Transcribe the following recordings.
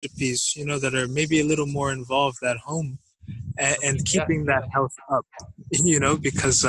recipes, that are maybe a little more involved at home, and keeping that health up, because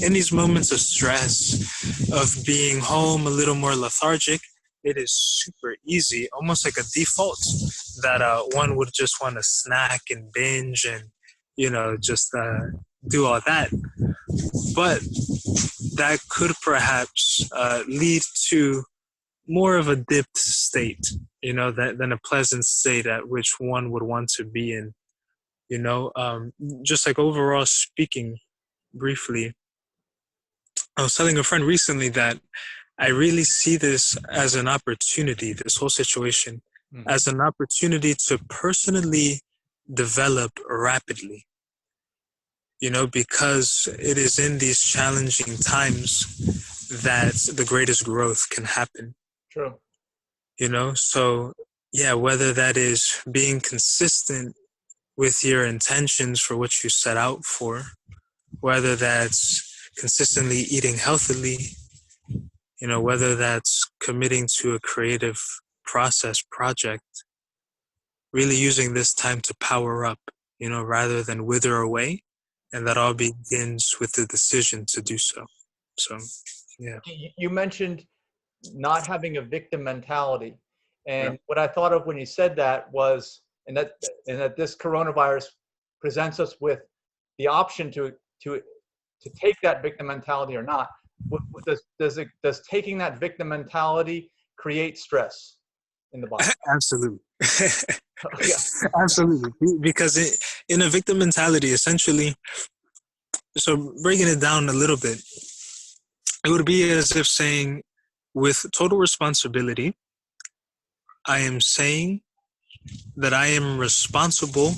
in these moments of stress, of being home a little more lethargic, it is super easy, almost like a default, that one would just want to snack and binge and, just do all that. But that could perhaps lead to more of a dipped state, than a pleasant state at which one would want to be in. Just like overall speaking, briefly, I was telling a friend recently that I really see this as an opportunity, this whole situation, as an opportunity to personally develop rapidly, because it is in these challenging times that the greatest growth can happen. True. So yeah, whether that is being consistent with your intentions for what you set out for, whether that's consistently eating healthily, whether that's committing to a creative project, really using this time to power up, rather than wither away. And that all begins with the decision to do so. So, yeah. You mentioned not having a victim mentality. And what I thought of when you said that was, and that this coronavirus presents us with the option to take that victim mentality or not. Does taking that victim mentality create stress in the body? Absolutely. Absolutely. Because in a victim mentality, essentially, so breaking it down a little bit, it would be as if saying, with total responsibility, I am saying that I am responsible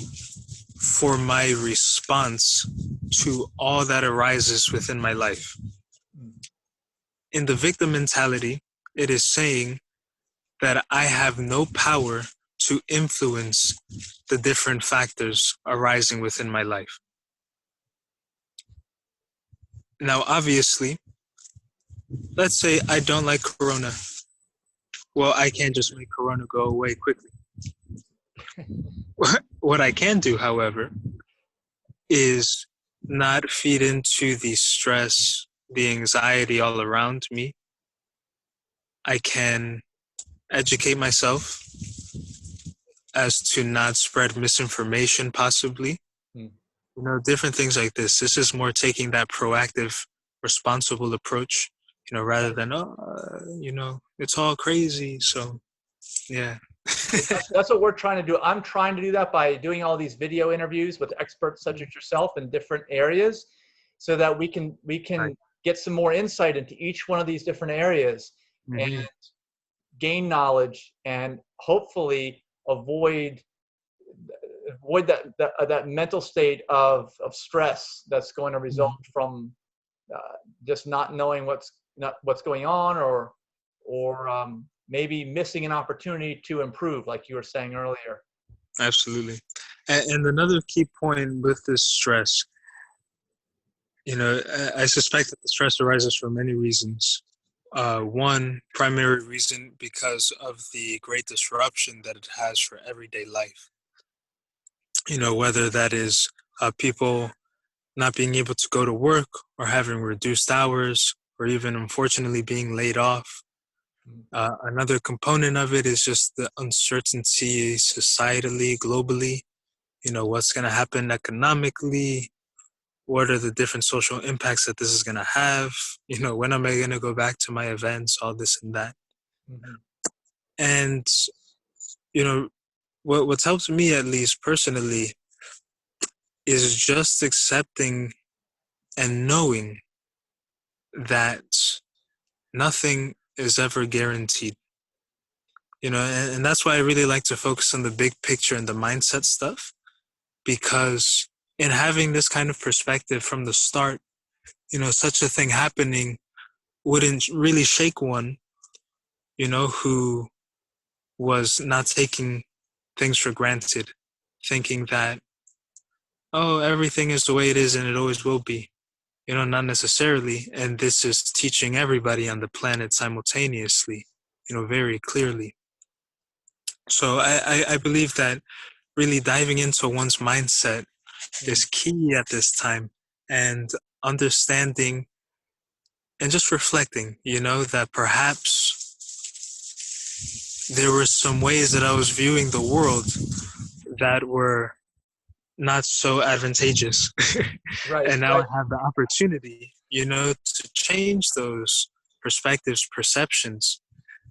for my response to all that arises within my life. In the victim mentality, it is saying that I have no power to influence the different factors arising within my life. Now, obviously, let's say I don't like Corona. Well, I can't just make Corona go away quickly. What I can do, however, is not feed into the stress, the anxiety all around me. I can educate myself as to not spread misinformation, possibly. Different things like this. This is more taking that proactive, responsible approach, rather than, it's all crazy. So, yeah. That's what we're trying to do. I'm trying to do that by doing all these video interviews with experts such as yourself in different areas, so that we can get some more insight into each one of these different areas and gain knowledge, and hopefully avoid that mental state of stress that's going to result from just not knowing what's going on, or maybe missing an opportunity to improve, like you were saying earlier. Absolutely. And another key point with this stress, I suspect that the stress arises for many reasons. One primary reason, because of the great disruption that it has for everyday life. Whether that is people not being able to go to work, or having reduced hours, or even unfortunately being laid off. Another component of it is just the uncertainty societally, globally. What's going to happen economically? What are the different social impacts that this is going to have? When am I going to go back to my events, all this and that? And, what's helped me, at least personally, is just accepting and knowing that nothing is ever guaranteed. And that's why I really like to focus on the big picture and the mindset stuff, because in having this kind of perspective from the start, such a thing happening wouldn't really shake one, who was not taking things for granted, thinking that, oh, everything is the way it is and it always will be. Not necessarily. And this is teaching everybody on the planet simultaneously, very clearly. So I believe that really diving into one's mindset Mm. is key at this time, and understanding and just reflecting, that perhaps there were some ways that I was viewing the world that were not so advantageous. Right, And now I right. have the opportunity, to change those perspectives, perceptions.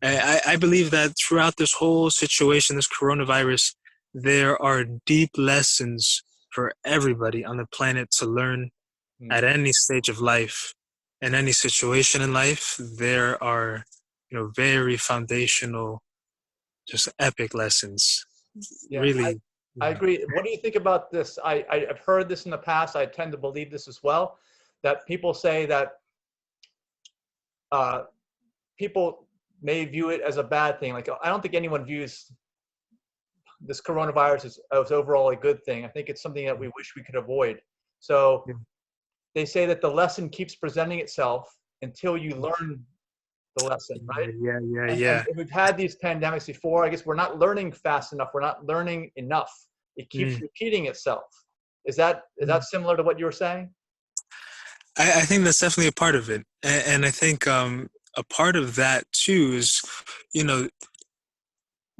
I believe that throughout this whole situation, this coronavirus, there are deep lessons for everybody on the planet to learn Mm. at any stage of life. In any situation in life, there are, very foundational, just epic lessons. Yeah, Really, I agree. What do you think about this? I've heard this in the past. I tend to believe this as well, that people say that uh, people may view it as a bad thing. Like, I don't think anyone views this coronavirus as overall a good thing. I think it's something that we wish we could avoid. So yeah, they say that the lesson keeps presenting itself until you learn the lesson, right? yeah, yeah, And yeah. we've had these pandemics before. I guess we're not learning fast enough. We're not learning enough. It keeps Mm. repeating itself. Is that similar to what you were saying? I think that's definitely a part of it, and I think a part of that too is, you know,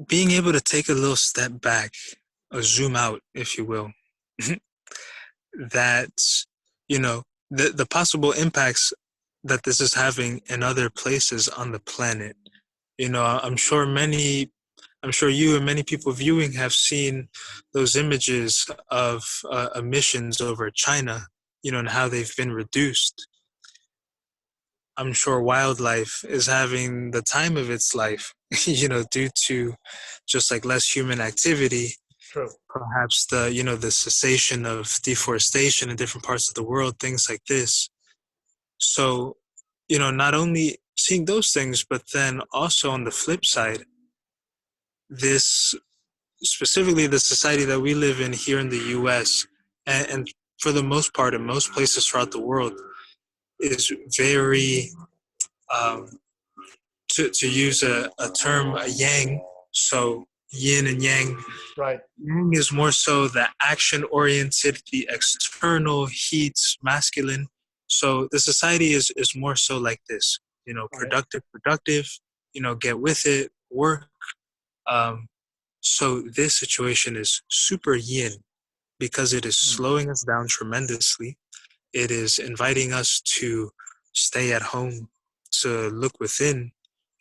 being able to take a little step back, or zoom out, if you will. That, the possible impacts that this is having in other places on the planet. I'm sure you and many people viewing have seen those images of emissions over China, and how they've been reduced. I'm sure wildlife is having the time of its life, due to just like less human activity, True. perhaps the cessation of deforestation in different parts of the world, things like this. So, not only seeing those things, but then also on the flip side, this specifically the society that we live in here in the US, and for the most part in most places throughout the world, is very, um, to use a term, a yang, so yin and yang. Right. Yang is more so the action oriented, the external heat, masculine. So the society is more so like this, Right. productive, get with it, work. Um, so this situation is super yin because it is Mm. slowing us down tremendously. It is inviting us to stay at home, to look within,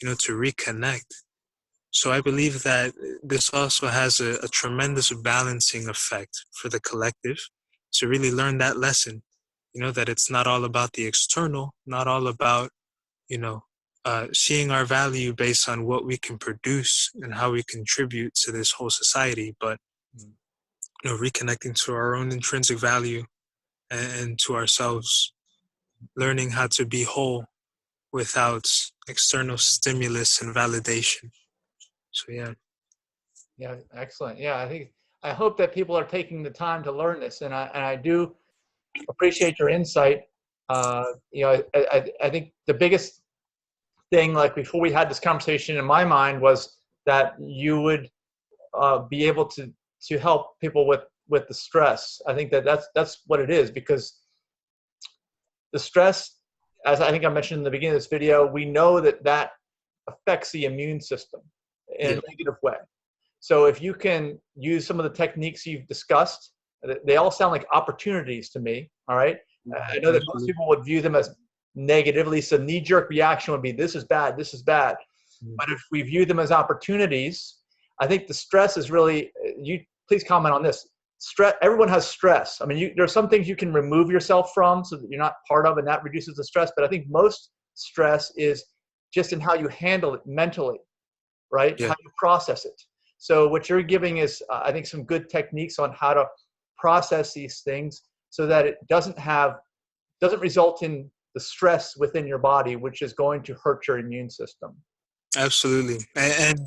to reconnect. So I believe that this also has a tremendous balancing effect for the collective to really learn that lesson, that it's not all about the external, not all about, you know, seeing our value based on what we can produce and how we contribute to this whole society, but, Mm. reconnecting to our own intrinsic value, and to ourselves, learning how to be whole without external stimulus and validation. So yeah. Yeah, excellent. Yeah, I hope that people are taking the time to learn this, and I do appreciate your insight. I think the biggest thing, like before we had this conversation in my mind, was that you would be able to help people with the stress. I think that's what it is, because the stress, as I think I mentioned in the beginning of this video, we know that affects the immune system in Yeah. a negative way. So if you can use some of the techniques you've discussed, they all sound like opportunities to me. All right. I know that most Absolutely. people would view them as negatively. So knee-jerk reaction would be, this is bad, this is bad. But if we view them as opportunities, I think the stress is really, you please comment on this. Stress, everyone has stress. I mean, there are some things you can remove yourself from so that you're not part of, and that reduces the stress. But I think most stress is just in how you handle it mentally, right? Yeah, How you process it. So what you're giving is, I think, some good techniques on how to process these things so that it doesn't result in the stress within your body, which is going to hurt your immune system. absolutely. And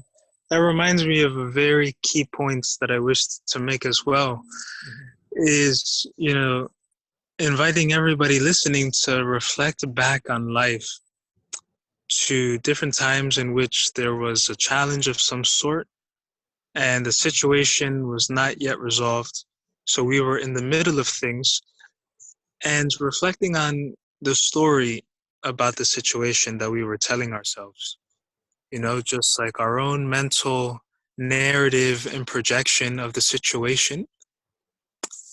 that reminds me of a very key point that I wish to make as well, Mhm. is, inviting everybody listening to reflect back on life, to different times in which there was a challenge of some sort, and the situation was not yet resolved. So we were in the middle of things and reflecting on the story about the situation that we were telling ourselves, just like our own mental narrative and projection of the situation,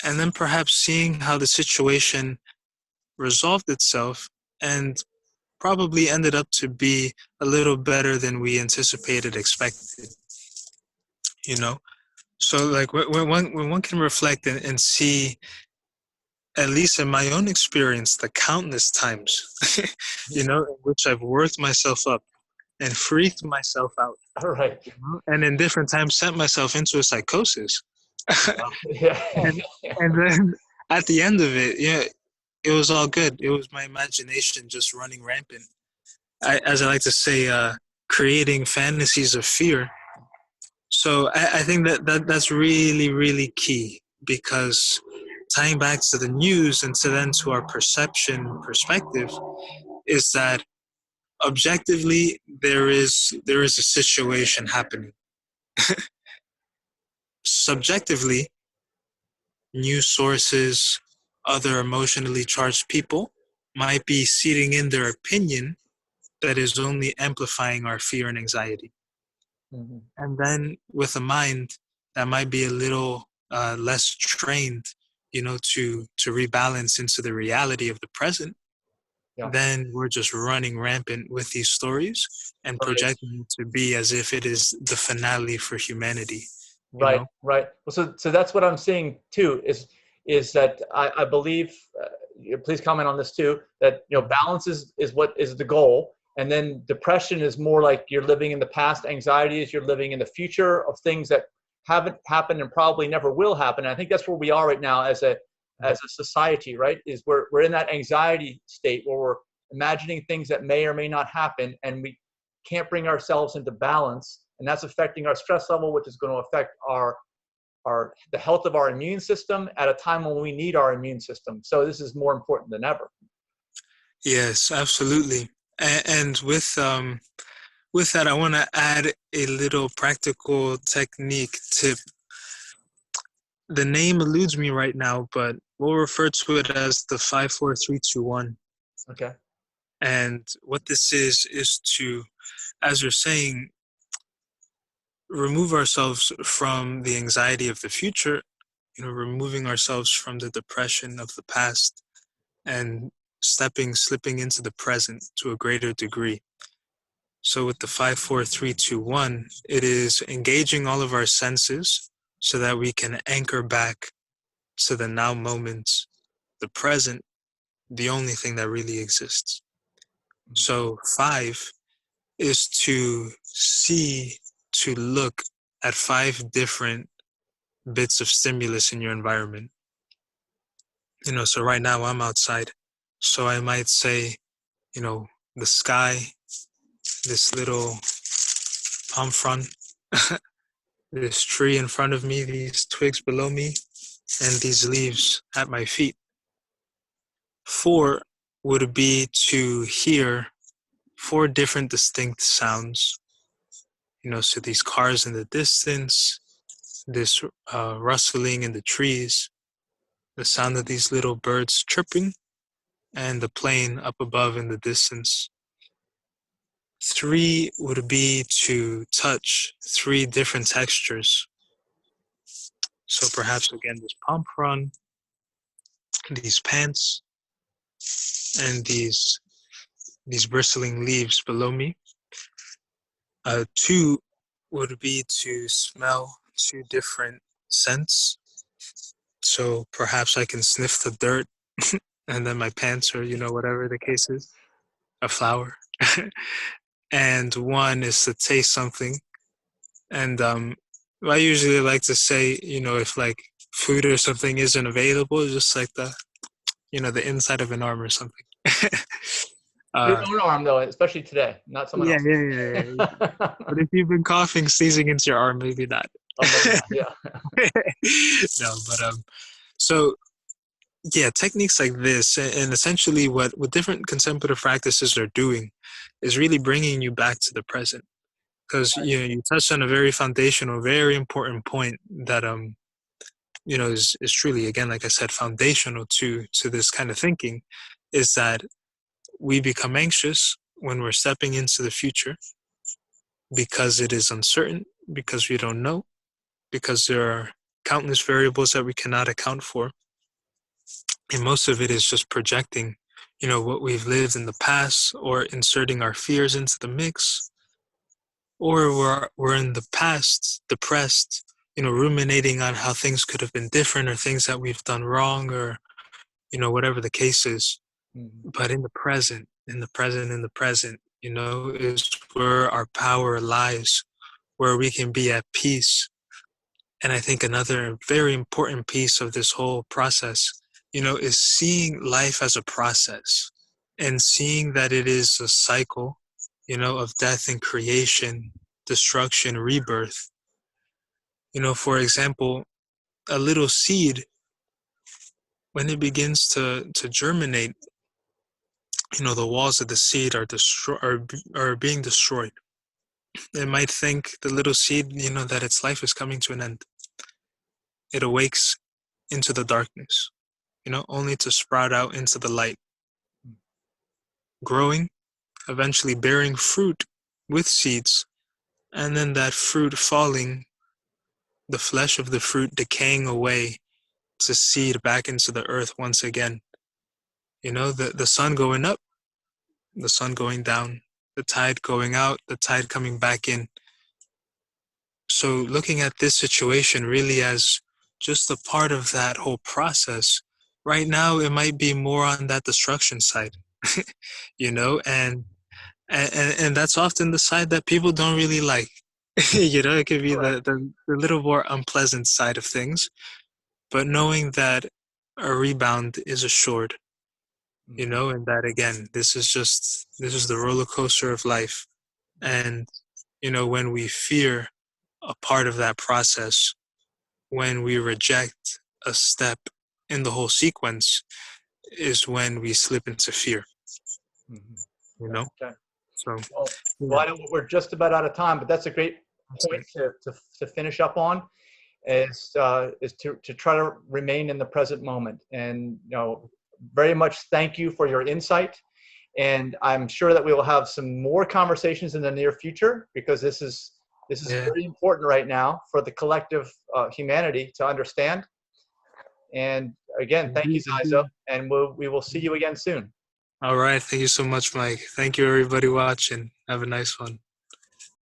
and then perhaps seeing how the situation resolved itself and probably ended up to be a little better than we anticipated, expected, you know? So like when one can reflect and see, at least in my own experience, the countless times, in which I've worked myself up and freaked myself out, All right. and in different times sent myself into a psychosis. Yeah. and and then at the end of it, yeah, it was all good. It was my imagination just running rampant. As I like to say, creating fantasies of fear. So I think that's really, really key, because tying back to the news and to our perspective is that objectively there is a situation happening. Subjectively, news sources, other emotionally charged people might be seeding in their opinion that is only amplifying our fear and anxiety. Mhm. And then with a mind that might be a little less trained, to rebalance into the reality of the present, Yeah. then we're just running rampant with these stories and Right. projecting it to be as if it is the finale for humanity, you Right, know? right. Well, so that's what I'm seeing too. Is that I believe. Please comment on this too. That balance is what is the goal, and then depression is more like you're living in the past. Anxiety is you're living in the future of things that haven't happened and probably never will happen. And I think that's where we are right now as a society. Right? Is we're in that anxiety state where we're imagining things that may or may not happen, and we can't bring ourselves into balance, and that's affecting our stress level, which is going to affect the health of our immune system at a time when we need our immune system. So this is more important than ever. Yes, absolutely. And with that, I want to add a little practical technique tip. The name eludes me right now, but we'll refer to it as the 5-4-3-2-1. Okay. And what this is to, as you're saying, remove ourselves from the anxiety of the future, removing ourselves from the depression of the past, and slipping into the present to a greater degree. So with the 5-4-3-2-1, it is engaging all of our senses so that we can anchor back to the now moment, the present, the only thing that really exists. So 5 is to look at 5 different bits of stimulus in your environment. So right now I'm outside. So I might say, the sky, this little palm frond, this tree in front of me, these twigs below me, and these leaves at my feet. 4 would be to hear 4 different distinct sounds. So these cars in the distance, this rustling in the trees, the sound of these little birds chirping, and the plane up above in the distance. 3 would be to touch 3 different textures. So perhaps again this palm frond, these pants, and these bristling leaves below me. 2 would be to smell 2 different scents. So perhaps I can sniff the dirt and then my pants, or whatever the case is, a flower. And 1 is to taste something. And I usually like to say, if like food or something isn't available, just like the inside of an arm or something. Your uh, own arm, though, especially today, not someone yeah, else's. yeah, yeah, yeah. But if you've been coughing, sneezing into your arm, maybe not. Oh, maybe not. Yeah. No, but so yeah, techniques like this, and essentially what different contemplative practices are doing is really bringing you back to the present. because you touched on a very foundational, very important point that is truly, again, like I said, foundational to this kind of thinking, is that we become anxious when we're stepping into the future because it is uncertain, because we don't know, because there are countless variables that we cannot account for. And most of it is just projecting, what we've lived in the past, or inserting our fears into the mix, or we're in the past depressed, ruminating on how things could have been different, or things that we've done wrong, or whatever the case is. Mhm. But in the present, is where our power lies, where we can be at peace. And I think another very important piece of this whole process, is seeing life as a process, and seeing that it is a cycle, of death and creation, destruction, rebirth. For example, a little seed, when it begins to germinate, the walls of the seed are being destroyed. It might think, the little seed, that its life is coming to an end. It awakes into the darkness, only to sprout out into the light, growing, eventually bearing fruit with seeds, and then that fruit falling, the flesh of the fruit decaying away to seed back into the earth once again. The sun going up, the sun going down, the tide going out, the tide coming back in. So looking at this situation really as just a part of that whole process, right now it might be more on that destruction side, and that's often the side that people don't really like. It could be Correct. the little more unpleasant side of things, but knowing that a rebound is assured, Mhm. and that, again, this is the roller coaster of life. And when we fear a part of that process, when we reject a step in the whole sequence, is when we slip into fear, Mhm. you know? Okay. So, Well, yeah, well, I know we're just about out of time, but that's a great that's point it. to finish up on. Is to try to remain in the present moment, and very much thank you for your insight. And I'm sure that we will have some more conversations in the near future, because this is Yeah, very important right now for the collective humanity to understand. And again, thank you, indeed, XYZo, indeed. and we will see you again soon. All right. Thank you so much, Mike. Thank you, everybody watching. Have a nice one.